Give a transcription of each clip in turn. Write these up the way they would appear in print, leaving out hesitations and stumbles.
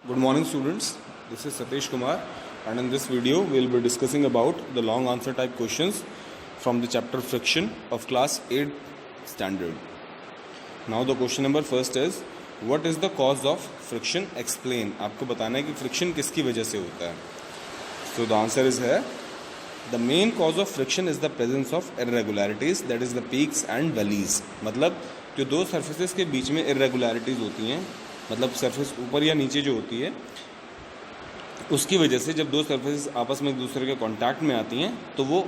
Good morning students, this is Satish Kumar and in this video we will be discussing about the long answer type questions from the chapter friction of class 8 standard. Now the question number first is, what is the cause of friction? Explain. आपको बताना है कि friction किसकी वजह से होता है. So the answer is here. The main cause of friction is the presence of irregularities, that is the peaks and valleys. मतलब जो दो surfaces के बीच में irregularities होती हैं, मतलब सरफेस ऊपर या नीचे जो होती है, उसकी वजह से जब दो सरफेस आपस में एक दूसरे के कांटेक्ट में आती हैं तो वो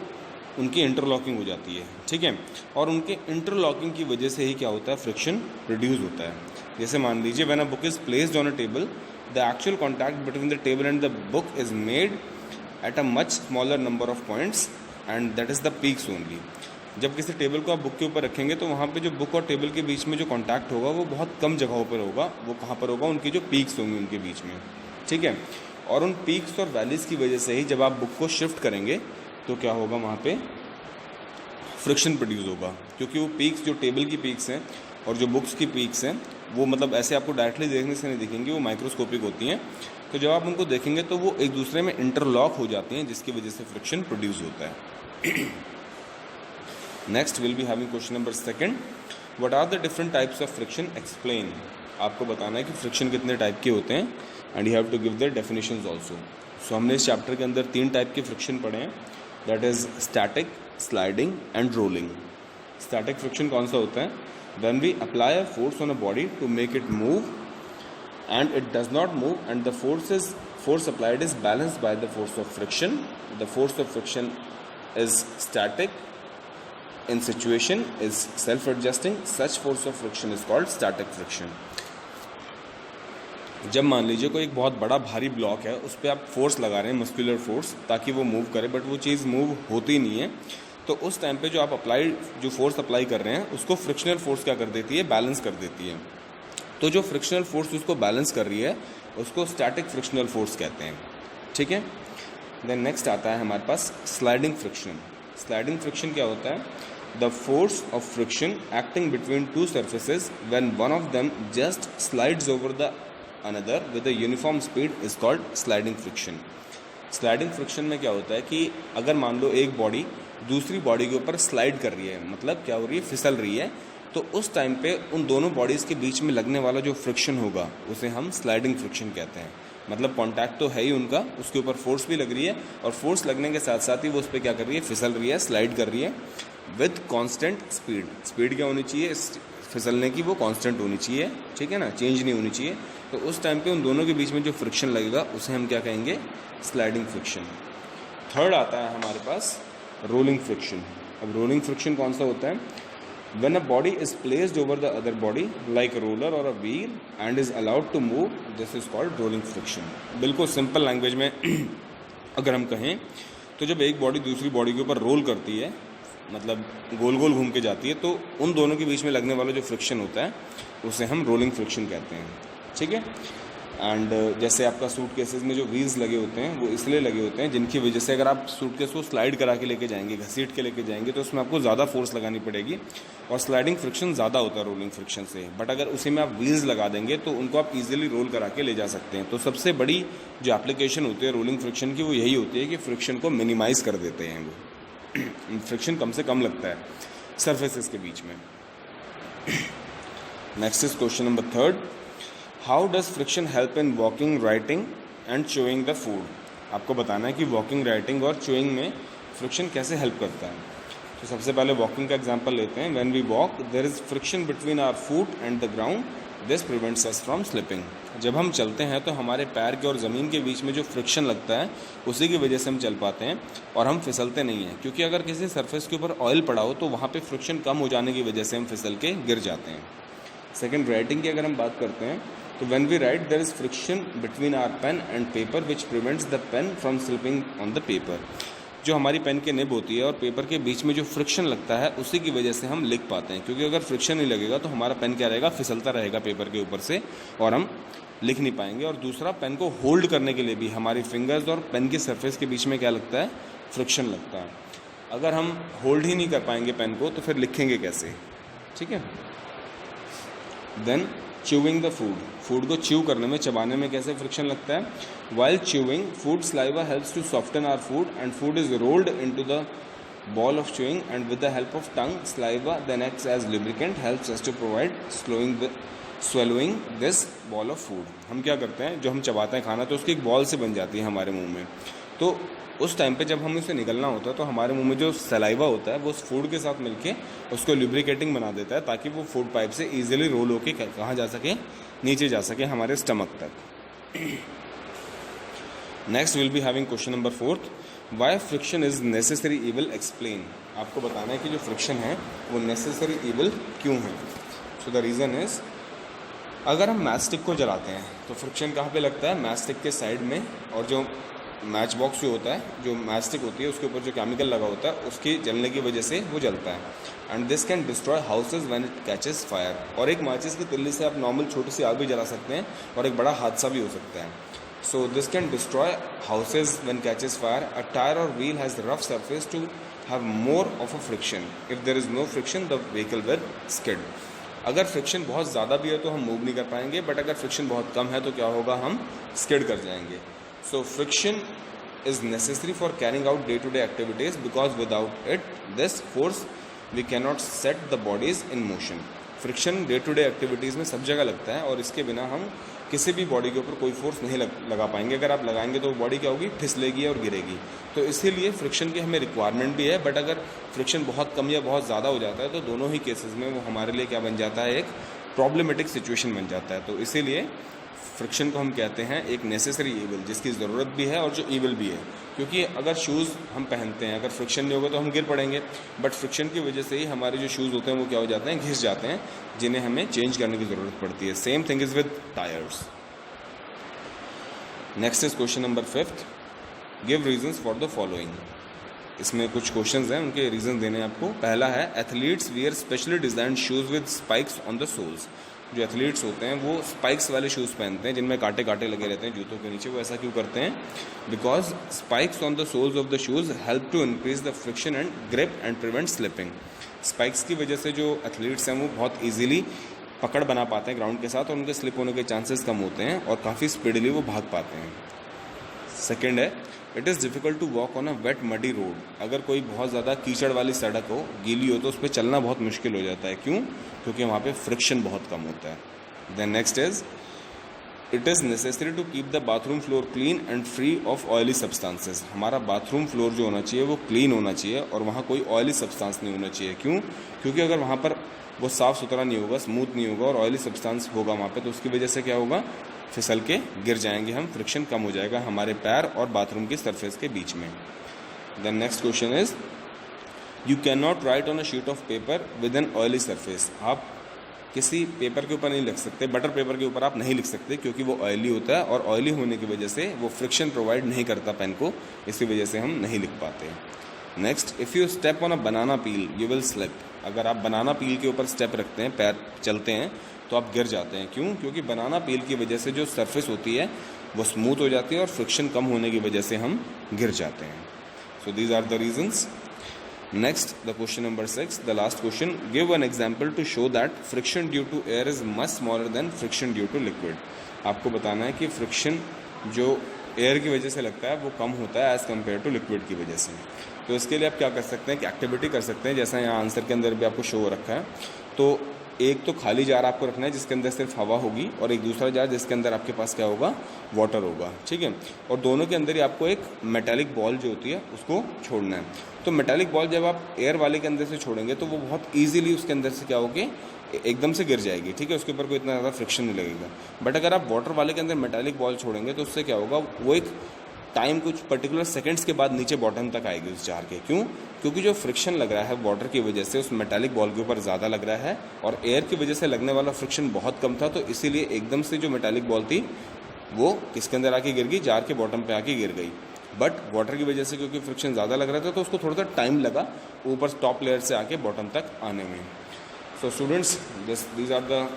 उनकी इंटरलॉकिंग हो जाती है. ठीक है, और उनके इंटरलॉकिंग की वजह से ही क्या होता है, फ्रिक्शन प्रोड्यूस होता है. जैसे मान लीजिए when a book is placed on a table, the actual contact between the table and the book is made at a much smaller number of points and that is the peaks only. जब किसी table को आप book के ऊपर रखेंगे तो वहाँ पे जो बुक और टेबल के बीच में जो कांटेक्ट होगा वो बहुत कम जगहों पर होगा. वो कहाँ पर होगा, उनकी जो पीक्स होंगी उनके बीच में. ठीक है, और उन पीक्स और वैलीज़ की वजह से ही जब आप बुक को शिफ्ट करेंगे तो क्या होगा, वहाँ पे फ्रिक्शन प्रोड्यूस होगा. क्योंकि वो पीक्स जो टेबल की पीक्स हैं और जो बुक्स की पीक्स हैं वो मतलब ऐसे आपको डायरेक्टली देखने से नहीं दिखेंगी, वो माइक्रोस्कोपिक होती हैं. तो जब आप उनको देखेंगे तो वो एक दूसरे में इंटरलॉक हो जाती हैं, जिसकी वजह से फ्रिक्शन प्रोड्यूस होता है. Next will be having question number second. What are the different types of friction? Explain. आपको बताना है कि फ्रिक्शन कितने टाइप के होते हैं and you have to give the definitions also. So हमने इस चैप्टर के अंदर 3 टाइप के फ्रिक्शन पढ़े हैं, that is static, sliding and rolling. Static friction कौन सा होता है? When we apply a force on a body to make it move and it does not move and the force applied is balanced by the force of friction. The force of friction is static, in situation is self adjusting. Such force of friction is called static friction. जब मान लीजिए कोई एक बहुत बड़ा भारी block है, उस पर आप फोर्स लगा रहे हैं, मस्कुलर फोर्स, ताकि वो मूव करे, बट वो चीज़ मूव होती नहीं है, तो उस टाइम पे जो आप जो फोर्स अप्लाई कर रहे हैं उसको फ्रिक्शनल फोर्स क्या कर देती है, बैलेंस कर देती है. तो जो फ्रिक्शनल फोर्स उसको बैलेंस कर रही है उसको स्टैटिक फ्रिक्शनल फोर्स कहते हैं. ठीक है, देन नेक्स्ट आता है हमारे पास स्लाइडिंग फ्रिक्शन. स्लाइडिंग फ्रिक्शन क्या होता है? The force of friction acting between two surfaces when one of them just slides over the another with a uniform speed is called sliding friction. Sliding friction में क्या होता है कि अगर मान लो एक बॉडी दूसरी बॉडी के ऊपर स्लाइड कर रही है, मतलब क्या हो रही है, फिसल रही है, तो उस टाइम पे उन दोनों बॉडीज़ के बीच में लगने वाला जो फ्रिक्शन होगा उसे हम स्लाइडिंग फ्रिक्शन कहते हैं. मतलब कांटेक्ट तो है ही उनका, उसके ऊपर फोर्स भी लग रही है और फोर्स लगने के साथ साथ ही वो उस पर क्या कर रही है, फिसल रही है, स्लाइड कर रही है विद कांस्टेंट स्पीड. स्पीड क्या होनी चाहिए फिसलने की, वो कांस्टेंट होनी चाहिए. ठीक है ना, चेंज नहीं होनी चाहिए. तो उस टाइम पे उन दोनों के बीच में जो फ्रिक्शन लगेगा उसे हम क्या कहेंगे, स्लाइडिंग फ्रिक्शन. थर्ड आता है हमारे पास रोलिंग फ्रिक्शन. अब रोलिंग फ्रिक्शन कौन सा होता है? When a body is placed over the other body like a roller or a wheel and is allowed to move, this is called rolling friction. बिल्कुल simple language में अगर हम कहें तो जब एक बॉडी दूसरी बॉडी के ऊपर रोल करती है, मतलब गोल गोल घूम के जाती है, तो उन दोनों के बीच में लगने वाला जो फ्रिक्शन होता है उसे हम रोलिंग फ्रिक्शन कहते हैं. ठीक है, एंड जैसे आपका सूट केसेस में जो व्हील्स लगे होते हैं वो इसलिए लगे होते हैं जिनकी वजह से अगर आप सूट केस को स्लाइड करा के लेके जाएंगे, घसीट के लेके जाएंगे, तो उसमें आपको ज़्यादा फोर्स लगानी पड़ेगी और स्लाइडिंग फ्रिक्शन ज़्यादा होता है रोलिंग फ्रिक्शन से. बट अगर उसी में आप व्हील्स लगा देंगे तो उनको आप इजीली रोल करा के ले जा सकते हैं. तो सबसे बड़ी जो एप्लीकेशन होती है रोलिंग फ्रिक्शन की वो यही होती है कि फ्रिक्शन को मिनिमाइज़ कर देते हैं. वो फ्रिक्शन कम से कम लगता है सर्फेसेस के बीच में. Next is question number third. How does friction help in walking, writing and chewing the food? आपको बताना है कि वॉकिंग, राइटिंग और चोइंग में फ्रिक्शन कैसे हेल्प करता है. तो सबसे पहले वॉकिंग का एग्जांपल लेते हैं. When we walk there is friction between our foot and the ground, this prevents us from slipping. जब हम चलते हैं तो हमारे पैर के और ज़मीन के बीच में जो फ्रिक्शन लगता है उसी की वजह से हम चल पाते हैं और हम फिसलते नहीं हैं. क्योंकि अगर किसी सरफेस के ऊपर ऑयल पड़ा हो तो वहाँ पर फ्रिक्शन कम हो जाने की वजह से हम फिसल के गिर जाते हैं. सेकेंड, राइटिंग की अगर हम बात करते हैं तो when we write there is friction between our pen and paper which prevents the pen from slipping on the paper. जो हमारी पेन की निब होती है और पेपर के बीच में जो फ्रिक्शन लगता है उसी की वजह से हम लिख पाते हैं. क्योंकि अगर फ्रिक्शन नहीं लगेगा तो हमारा पेन क्या रहेगा, फिसलता रहेगा पेपर के ऊपर से और हम लिख नहीं पाएंगे. और दूसरा, पेन को होल्ड करने के लिए भी हमारी फिंगर्स और पेन की सरफेस के बीच में क्या लगता है, फ्रिक्शन लगता है. अगर हम होल्ड ही नहीं कर पाएंगे पेन को तो फिर लिखेंगे कैसे. ठीक है, then chewing the food, food को च्यू करने में, चबाने में कैसे फ्रिक्शन लगता है? While chewing food saliva helps to soften our food and food is rolled into the ball of chewing, and with the help of tongue saliva then acts as lubricant, helps us to provide swallowing this ball of food. हम क्या करते हैं, जो हम चबाते हैं खाना तो उसकी एक बॉल से बन जाती है हमारे मुंह में, तो उस टाइम पे जब हम उसे निकलना होता है तो हमारे मुंह में जो सलाइवा होता है वो उस फूड के साथ मिलके उसको लुब्रिकेटिंग बना देता है, ताकि वो फूड पाइप से ईजिली रोल होके कहाँ जा सके, नीचे जा सके, हमारे स्टमक तक. Next will be having question number 4. Why friction is necessary evil, explain. आपको बताना है कि जो फ्रिक्शन है वो नेसेसरी इविल क्यों है. सो द रीज़न इज, अगर हम मैच स्टिक को जलाते हैं तो फ्रिक्शन कहाँ पे लगता है? मैच स्टिक के साइड में, और जो मैच बॉक्स जो होता है, जो मैच स्टिक होती है उसके ऊपर जो केमिकल लगा होता है उसके जलने की वजह से वो जलता है. And this can destroy houses when it catches fire. और एक माचिस की तिल्ली से आप नॉर्मल छोटी सी आग भी जला सकते हैं और एक बड़ा हादसा भी हो सकता है. So this can destroy houses when catches fire. A tire or wheel has rough surface to have more of a friction. If there is no friction, the vehicle will skid. अगर फ्रिक्शन बहुत ज़्यादा भी है तो हम move नहीं कर पाएंगे, बट अगर फ्रिक्शन बहुत कम है तो क्या होगा, हम स्किड कर जाएंगे. So friction is necessary for carrying out day-to-day activities, because without it, this force, we cannot set the bodies in motion. Friction day to day activities में सब जगह लगता है और इसके बिना हम किसी भी बॉडी के ऊपर कोई फोर्स नहीं लगा पाएंगे. अगर आप लगाएंगे तो बॉडी क्या होगी, फिसलेगी और गिरेगी. तो इसीलिए फ्रिक्शन की हमें रिक्वायरमेंट भी है, बट अगर फ्रिक्शन बहुत कम या बहुत ज़्यादा हो जाता है तो दोनों ही केसेस में वो हमारे लिए क्या बन जाता है, एक प्रॉब्लमेटिक सिचुएशन बन जाता है. तो इसीलिए फ्रिक्शन को हम कहते हैं एक नेसेसरी ईविल, जिसकी ज़रूरत भी है और जो ईविल भी है. क्योंकि अगर शूज़ हम पहनते हैं, अगर फ्रिक्शन नहीं होगा तो हम गिर पड़ेंगे, बट फ्रिक्शन की वजह से ही हमारे जो शूज़ होते हैं वो क्या हो जाते हैं, घिस जाते हैं, जिन्हें हमें चेंज करने की ज़रूरत पड़ती है. Same thing is with tyres. Next is question number 5. Give reasons for the following. इसमें कुछ क्वेश्चंस हैं, उनके रीजन देने हैं आपको. पहला है, athletes wear specially design shoes with spikes on the soles. जो एथलीट्स होते हैं वो स्पाइक्स वाले शूज़ पहनते हैं जिनमें कांटे कांटे लगे रहते हैं जूतों के नीचे. वो ऐसा क्यों करते हैं? Because spikes on the soles of the shoes help to increase the friction and grip and prevent slipping. Spikes की वजह से जो एथलीट्स हैं वो बहुत ईजिली पकड़ बना पाते हैं ग्राउंड के साथ, और उनके स्लिप होने के चांसेस कम होते हैं और काफ़ी स्पीडली वो भाग पाते हैं. सेकेंड है, it is difficult to walk on a wet muddy road. अगर कोई बहुत ज़्यादा कीचड़ वाली सड़क हो, गीली हो, तो उस पर चलना बहुत मुश्किल हो जाता है. क्यों? क्योंकि वहाँ पे फ्रिक्शन बहुत कम होता है. Then next is, it is necessary to keep the bathroom floor clean and free of oily substances. हमारा बाथरूम फ्लोर जो होना चाहिए वो क्लीन होना चाहिए और वहाँ कोई ऑयली सब्सटेंस नहीं होना चाहिए. क्यों? क्योंकि अगर वहाँ पर वो साफ़ सुथरा नहीं होगा, स्मूथ नहीं होगा और ऑयली सब्सटेंस होगा वहाँ पे, तो उसकी वजह से क्या होगा, फिसल के गिर जाएंगे हम, फ्रिक्शन कम हो जाएगा हमारे पैर और बाथरूम की सरफेस के बीच में. Then next question is, you can not write on a sheet of paper with an oily surface. आप किसी पेपर के ऊपर नहीं लिख सकते, बटर पेपर के ऊपर आप नहीं लिख सकते, क्योंकि वो ऑयली होता है और ऑयली होने की वजह से वो फ्रिक्शन प्रोवाइड नहीं करता पेन को, इसी वजह से हम नहीं लिख पाते. Next, if you step on a banana peel you will slip. अगर आप बनाना पील के ऊपर स्टेप रखते हैं, पैर चलते हैं, तो आप गिर जाते हैं. क्यों? क्योंकि बनाना पील की वजह से जो सरफेस होती है वो स्मूथ हो जाती है और फ्रिक्शन कम होने की वजह से हम गिर जाते हैं. So these are the reasons. Next, the question number 6, the last question. Give an example to show that friction due to air is much smaller than friction due to liquid. आपको बताना है कि फ्रिक्शन जो air की वजह से लगता है वो कम होता है एज़ कम्पेयर टू लिक्विड की वजह से. तो इसके लिए आप क्या कर सकते हैं कि एक्टिविटी कर सकते हैं, जैसा यहाँ आंसर के अंदर भी आपको शो हो रखा है. तो एक तो खाली जार आपको रखना है जिसके अंदर सिर्फ हवा होगी, और एक दूसरा जार जिसके अंदर आपके पास क्या होगा, वाटर होगा. ठीक है. और दोनों के अंदर ही आपको एक मेटालिक बॉल जो होती है उसको छोड़ना है. तो मेटालिक बॉल जब आप एयर वाले के अंदर से छोड़ेंगे तो वो बहुत ईजिली उसके अंदर से क्या होगी, एकदम से गिर जाएगी. ठीक है. उसके ऊपर कोई इतना ज़्यादा फ्रिक्शन नहीं लगेगा. बट अगर आप वाटर वाले के अंदर मेटालिक बॉल छोड़ेंगे तो उससे क्या होगा, वो एक टाइम कुछ पर्टिकुलर सेकंड्स के बाद नीचे बॉटम तक आएगी उस जार के. क्यों? क्योंकि जो फ्रिक्शन लग रहा है वाटर की वजह से उस मेटालिक बॉल के ऊपर ज़्यादा लग रहा है, और एयर की वजह से लगने वाला फ्रिक्शन बहुत कम था. तो इसीलिए एकदम से जो मेटालिक बॉल थी वो किसके अंदर आके गिर गई, जार के बॉटम पे आके गिर गई. बट वाटर की वजह से क्योंकि फ्रिक्शन ज़्यादा लग रहा था तो उसको थोड़ा सा टाइम लगा ऊपर टॉप लेयर से आके बॉटम तक आने में. So students, these are the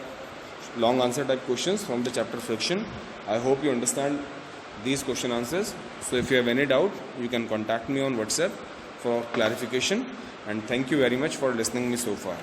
long answer type questions from the chapter friction. I hope you understand these question answers. So if you have any doubt, you can contact me on WhatsApp for clarification, and thank you very much for listening me so far.